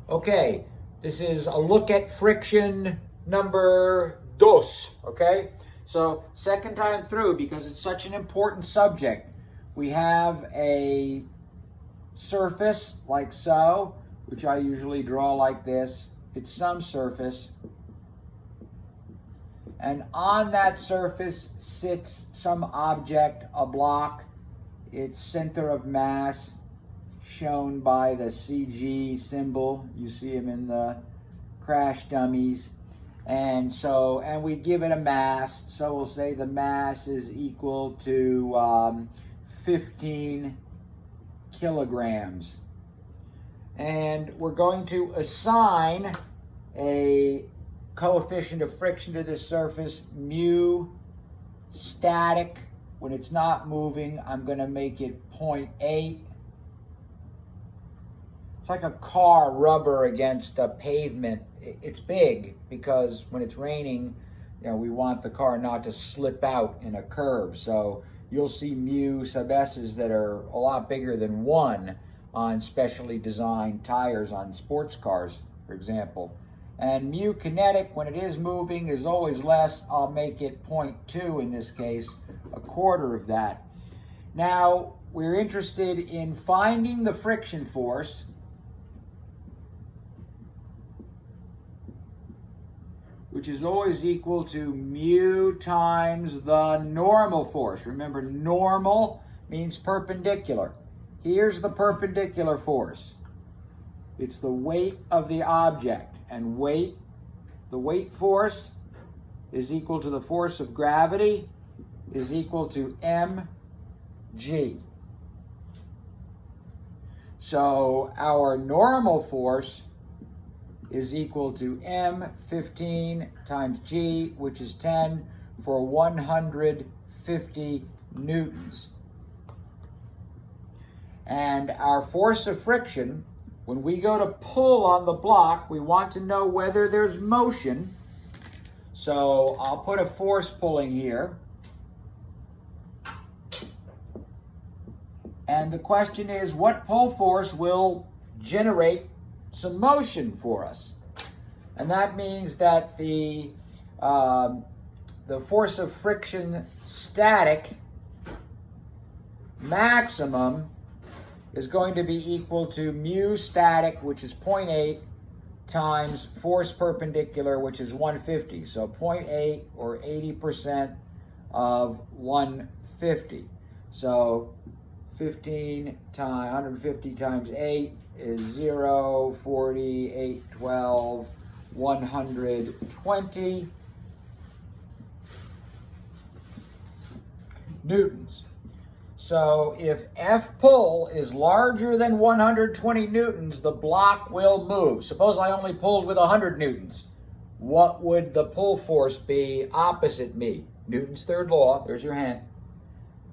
Okay, this is a look at friction number dos, okay? So second time through, because it's such an important subject, we have a surface like so, which I usually draw like this. It's some surface. And on that surface sits some object, a block. Its center of mass shown by the CG symbol. You see them in the crash dummies. And we give it a mass. So we'll say the mass is equal to 15 kilograms. And we're going to assign a coefficient of friction to this surface, mu static. When it's not moving, I'm going to make it 0.8. It's like a car rubber against a pavement. It's big because when it's raining, we want the car not to slip out in a curve. So you'll see mu sub s's that are a lot bigger than 1 on specially designed tires on sports cars, for example. And mu kinetic, when it is moving, is always less. I'll make it 0.2 in this case, a quarter of that. Now, we're interested in finding the friction force, which is always equal to mu times the normal force. Remember, normal means perpendicular. Here's the perpendicular force. It's the weight of the object. And the weight force is equal to the force of gravity is equal to mg. So our normal force is equal to m15 times g, which is 10 for 150 newtons. And our force of friction, when we go to pull on the block, we want to know whether there's motion. So I'll put a force pulling here. And the question is, what pull force will generate some motion for us? And that means that the force of friction static maximum is going to be equal to mu static, which is 0.8, times force perpendicular, which is 150. So 0.8 or 80% of 150. So 15 times 150 times 8 is 0, 40, 8, 12, 120 newtons. So if F pull is larger than 120 newtons, the block will move. Suppose I only pulled with 100 newtons. What would the pull force be opposite me? Newton's third law, there's your hint.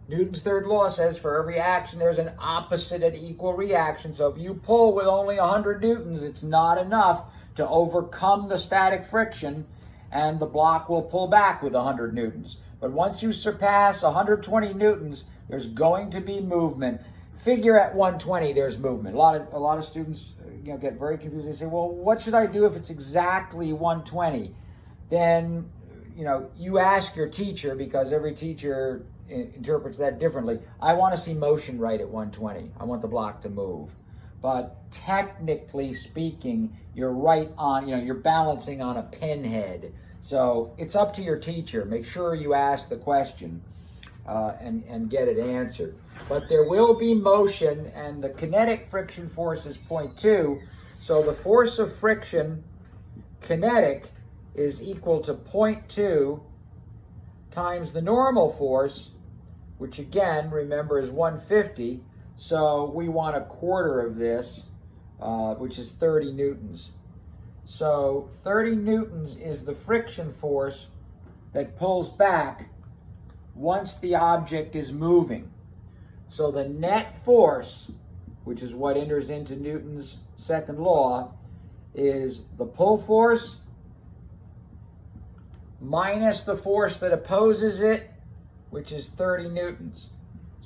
Newton's third law says for every action there's an opposite and equal reaction. So if you pull with only 100 newtons, it's not enough to overcome the static friction, and the block will pull back with 100 newtons. But once you surpass 120 newtons, there's going to be movement. Figure at 120 there's movement. A lot of students get very confused. They say, well, what should I do if it's exactly 120? Then you ask your teacher, because every teacher interprets that differently. I want to see motion right at 120. I want the block to move. But technically speaking, you're right on, you're balancing on a pinhead. So it's up to your teacher. Make sure you ask the question and get it answered. But there will be motion, and the kinetic friction force is 0.2. So the force of friction kinetic is equal to 0.2 times the normal force, which again, remember, is 150. So we want a quarter of this, which is 30 newtons. So 30 newtons is the friction force that pulls back once the object is moving. So the net force, which is what enters into Newton's second law, is the pull force minus the force that opposes it, which is 30 newtons.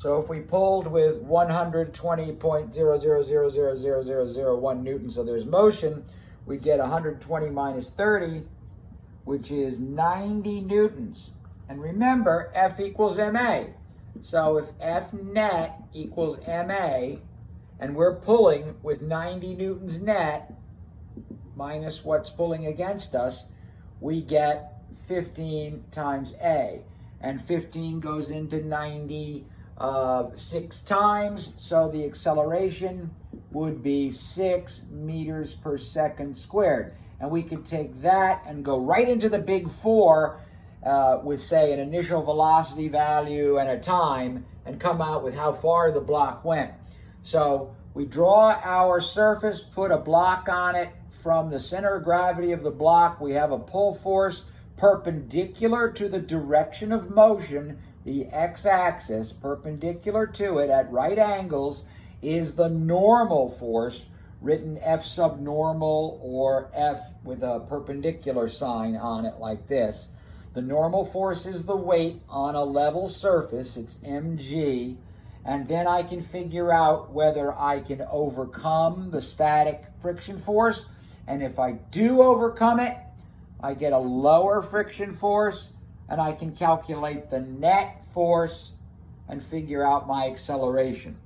So if we pulled with 120.00000001 newtons, so there's motion, we get 120 minus 30, which is 90 newtons. And remember, F equals ma. So if F net equals ma, and we're pulling with 90 newtons net, minus what's pulling against us, we get 15 times A. And 15 goes into 90 6 times, so the acceleration would be 6 meters per second squared. And we could take that and go right into the big 4 with, say, an initial velocity value and a time, and come out with how far the block went. So we draw our surface, put a block on it. From the center of gravity of the block, we have a pull force perpendicular to the direction of motion. The x-axis, perpendicular to it at right angles, is the normal force, written F subnormal or F with a perpendicular sign on it like this. The normal force is the weight on a level surface, it's mg, and then I can figure out whether I can overcome the static friction force, and if I do overcome it, I get a lower friction force, and I can calculate the net force and figure out my acceleration.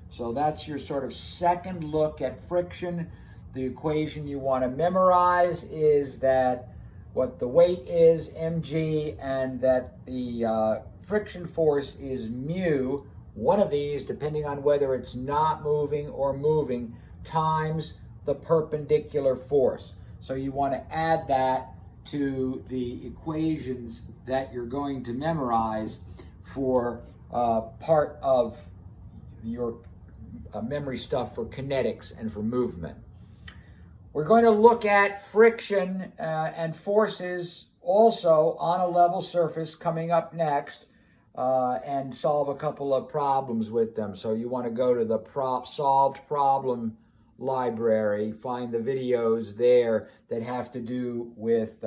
So that's your sort of second look at friction. The equation you want to memorize is that what the weight is, mg, and that the friction force is mu, one of these, depending on whether it's not moving or moving, times the perpendicular force. So you want to add that to the equations that you're going to memorize for part of your memory stuff for kinetics and for movement. We're going to look at friction and forces also on a level surface coming up next, and solve a couple of problems with them. So you want to go to the solved problem library, find the videos there that have to do with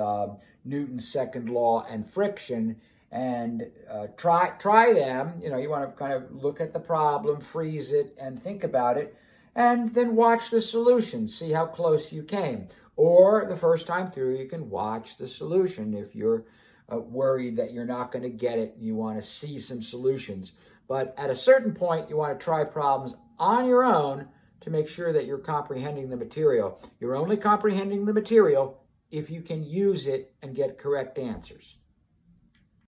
Newton's second law and friction, and try them. You know, you want to kind of look at the problem, freeze it, and think about it, and then watch the solution, see how close you came. Or the first time through, you can watch the solution if you're worried that you're not going to get it and you want to see some solutions. But at a certain point, you want to try problems on your own to make sure that you're comprehending the material. You're only comprehending the material if you can use it and get correct answers.